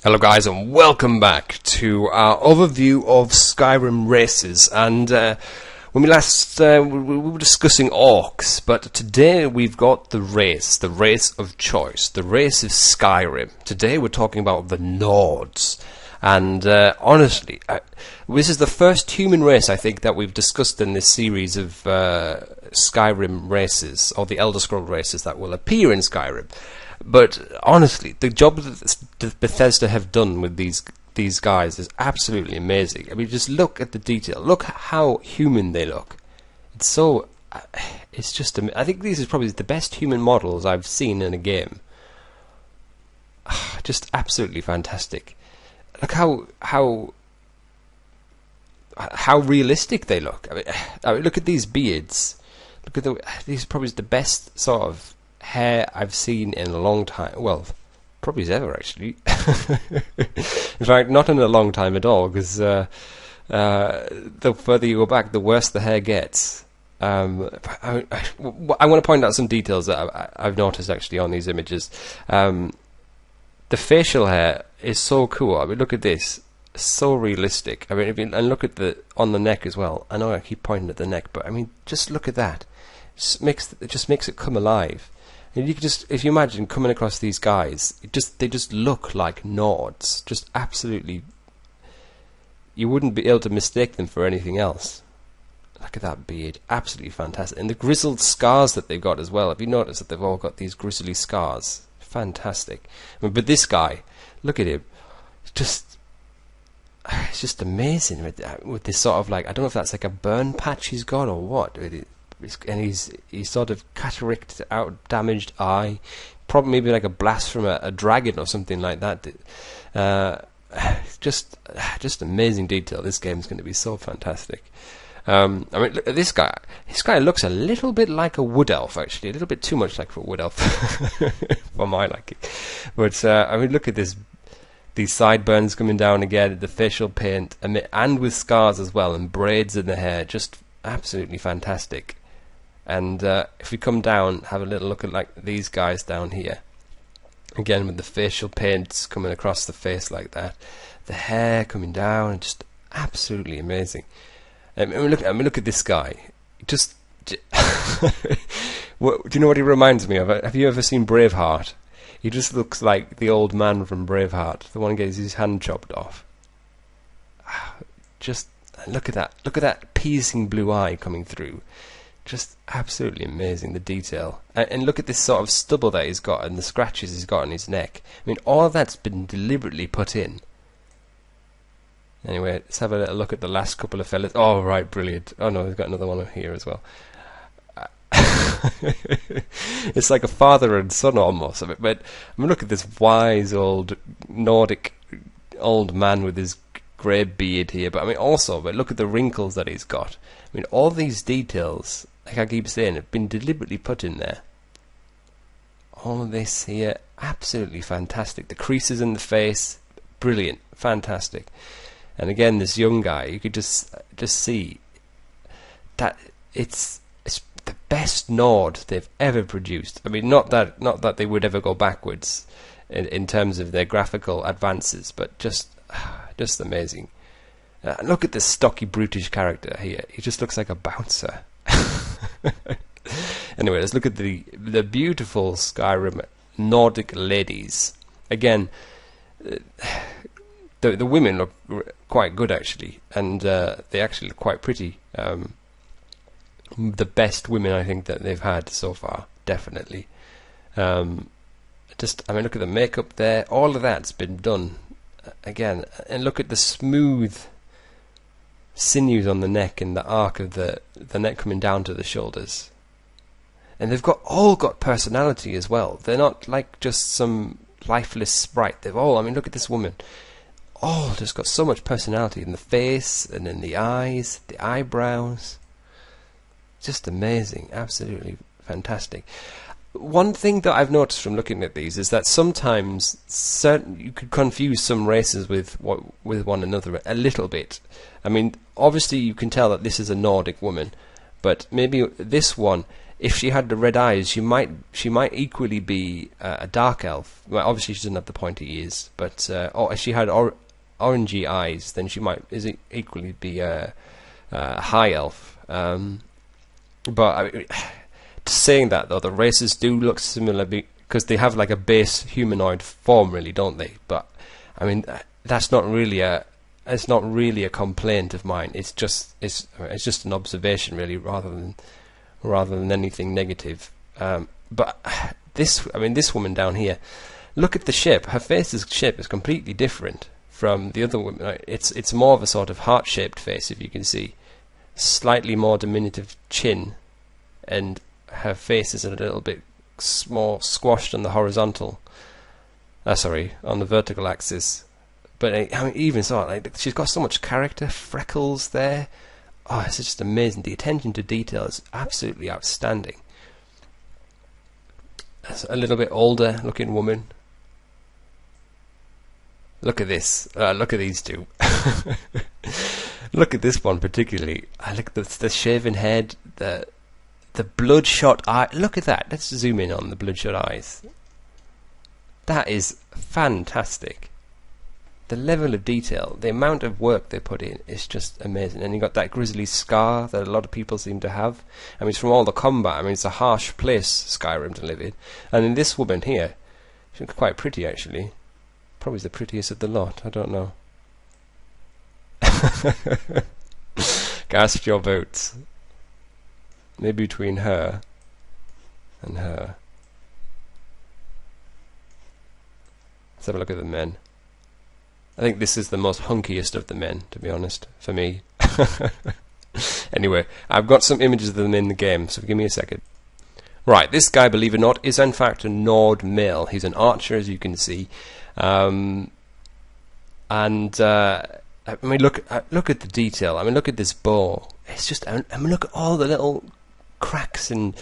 Hello guys and welcome back to our overview of Skyrim races. And when we last we were discussing orcs, but today we've got the race of choice, the race of Skyrim. Today we're talking about the Nords. And honestly, this is the first human race I think that we've discussed in this series of Skyrim races, or the Elder Scrolls races that will appear in Skyrim. But honestly, the job that Bethesda have done with these guys is absolutely amazing. I mean, just look at the detail. Look how human they look. It's so... it's just... I think these are probably the best human models I've seen in a game. Just absolutely fantastic. Look how realistic they look. I mean, look at these beards. Look at these are probably the best sort of hair I've seen in a long time. Well, probably ever actually. In fact, not in a long time at all, because the further you go back, the worse the hair gets. I want to point out some details that I've noticed actually on these images. The facial hair is so cool. I mean, look at this. So realistic. I mean, and look at on the neck as well. I know I keep pointing at the neck, but I mean, just look at that. It just makes it come alive. And you can just, if you imagine coming across these guys, they just look like Nords. Just absolutely, you wouldn't be able to mistake them for anything else. Look at that beard, absolutely fantastic. And the grizzled scars that they've got as well. Have you noticed that they've all got these grizzly scars? Fantastic. I mean, but this guy, look at him, it's just amazing with this sort of, like, I don't know if that's like a burn patch he's got or what. And he's sort of cataract out, damaged eye, probably maybe like a blast from a dragon or something like that. Just amazing detail. This game is going to be so fantastic. I mean, look at this guy. This guy looks a little bit like a wood elf, actually, a little bit too much like a wood elf for my liking. But I mean, look at this. These sideburns coming down again, the facial paint, and with scars as well, and braids in the hair, just absolutely fantastic. And if we come down, have a little look at like these guys down here. Again, with the facial paints coming across the face like that, the hair coming down, just absolutely amazing. I mean, look at this guy. Just, do you know what he reminds me of? Have you ever seen Braveheart? He just looks like the old man from Braveheart, the one who gets his hand chopped off. Just look at that. Look at that piercing blue eye coming through. Just absolutely amazing, the detail. And look at this sort of stubble that he's got and the scratches he's got on his neck. I mean, all of that's been deliberately put in. Anyway, let's have a little look at the last couple of fellas. Oh, right, brilliant. Oh, no, we've got another one here as well. It's like a father and son almost. But I mean, look at this wise old Nordic old man with his grey beard here. But I mean, but look at the wrinkles that he's got. I mean, all these details, like I keep saying, have been deliberately put in there. All of this here, absolutely fantastic. The creases in the face, brilliant, fantastic. And again, this young guy, you could just see that it's the best Nord they've ever produced. I mean, not that they would ever go backwards in terms of their graphical advances, but just amazing. Look at this stocky, brutish character here. He just looks like a bouncer. Anyway, let's look at the beautiful Skyrim Nordic ladies. Again, the women look quite good actually, and they actually look quite pretty. The best women I think that they've had so far, definitely. I mean, look at the makeup there. All of that's been done again, and look at the smooth sinews on the neck and the arc of the neck coming down to the shoulders. And they've all got personality as well. They're not like just some lifeless sprite. I mean, look at this woman. Just got so much personality in the face and in the eyes, the eyebrows. Just amazing, absolutely fantastic. One thing that I've noticed from looking at these is that sometimes you could confuse some races with one another a little bit. I mean, obviously you can tell that this is a Nordic woman, but maybe this one if she had the red eyes, she might equally be a dark elf. Well, obviously she doesn't have the pointy ears, but or if she had orangey eyes, then she might equally be a high elf. But I mean, saying that though, the races do look similar because they have like a base humanoid form, really, don't they? But I mean, that's not really a complaint of mine. It's just an observation, really, rather than anything negative. But this woman down here, look at the shape. Her face's shape is completely different from the other woman. It's more of a sort of heart-shaped face, if you can see. Slightly more diminutive chin, and her face is a little bit more squashed on the horizontal. On the vertical axis. But I mean, even so, like, she's got so much character, freckles there. Oh, it's just amazing. The attention to detail is absolutely outstanding. That's a little bit older looking woman. Look at this. Look at these two. Look at this one particularly. I look at the shaven head, the bloodshot eye. Look at that. Let's zoom in on the bloodshot eyes. That is fantastic. The level of detail, the amount of work they put in is just amazing. And you got that grizzly scar that a lot of people seem to have. I mean, it's from all the combat. I mean, it's a harsh place, Skyrim, to live in. And in this woman here, she's quite pretty, actually. Probably the prettiest of the lot. I don't know. Gasp your votes. Maybe between her and her. Let's have a look at the men. I think this is the most hunkiest of the men, to be honest, for me. Anyway, I've got some images of them in the game, so give me a second. Right, this guy, believe it or not, is in fact a Nord male. He's an archer, as you can see. I mean, look at the detail. I mean, look at this bow. It's just, I mean, look at all the little cracks and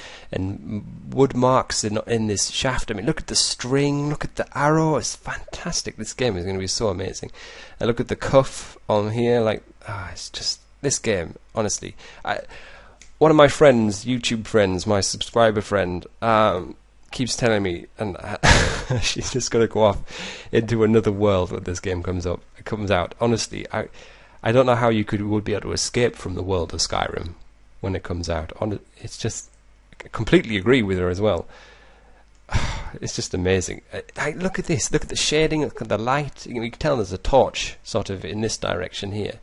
wood marks in this shaft. I mean, look at the string, look at the arrow. It's fantastic. This game is going to be so amazing. And look at the cuff on here. Like, it's just, this game, honestly. One of my friends, YouTube friends, my subscriber friend, keeps telling me, and she's just going to go off into another world when this game comes out. Honestly, I don't know how you would be able to escape from the world of Skyrim when it comes out. It's just, I completely agree with her as well. It's just amazing. Look at this. Look at the shading. Look at the light. You can tell there's a torch sort of in this direction here.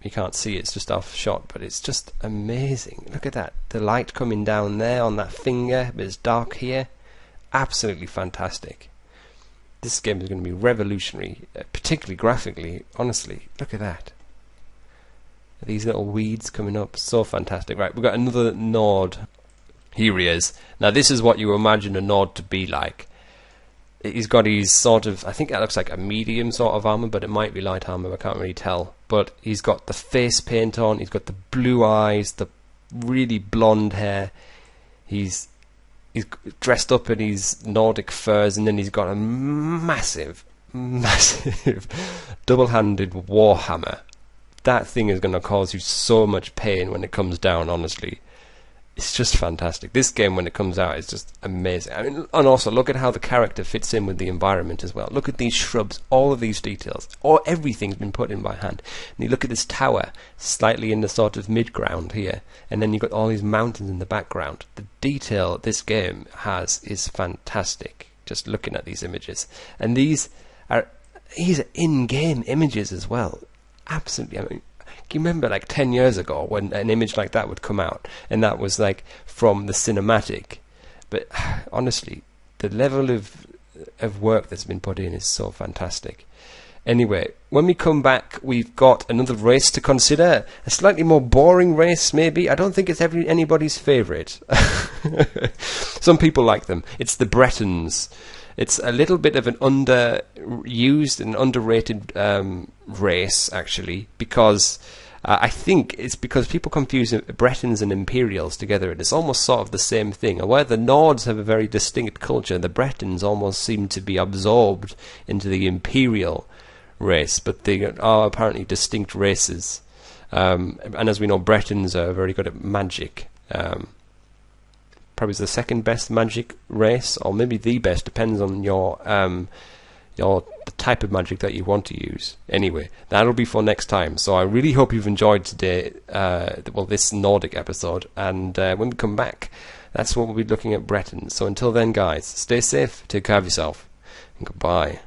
You can't see, it's just off shot, but it's just amazing. Look at that. The light coming down there on that finger, but it's dark here. Absolutely fantastic. This game is going to be revolutionary, particularly graphically, honestly. Look at that. These little weeds coming up, so fantastic. Right, we've got another Nord. Here he is. Now this is what you imagine a Nord to be like. He's got his sort of, I think that looks like a medium sort of armor, but it might be light armor, I can't really tell. But he's got the face paint on, he's got the blue eyes, the really blonde hair. He's dressed up in his Nordic furs, and then he's got a massive double-handed warhammer. That thing is going to cause you so much pain when it comes down, honestly. It's just fantastic. This game, when it comes out, is just amazing. I mean, and also, look at how the character fits in with the environment as well. Look at these shrubs, all of these details. Everything's been put in by hand. And you look at this tower, slightly in the sort of mid-ground here, and then you've got all these mountains in the background. The detail this game has is fantastic, just looking at these images. And these are in-game images as well. Absolutely. I mean, can you remember like 10 years ago when an image like that would come out, and that was like from the cinematic? But honestly, the level of work that's been put in is so fantastic. Anyway, when we come back, we've got another race to consider. A slightly more boring race, maybe. I don't think it's anybody's favourite. Some people like them. It's the Bretons. It's a little bit of an underused and underrated race, actually, because I think it's because people confuse Bretons and Imperials together, and it's almost sort of the same thing. Where the Nords have a very distinct culture, the Bretons almost seem to be absorbed into the Imperial race, but they are apparently distinct races. And as we know, Bretons are very good at magic. probably the second best magic race, or maybe the best, depends on your the type of magic that you want to use. Anyway, that'll be for next time. So I really hope you've enjoyed today, this Nordic episode, and when we come back, that's what we'll be looking at Breton. So until then, guys, stay safe, take care of yourself, and goodbye.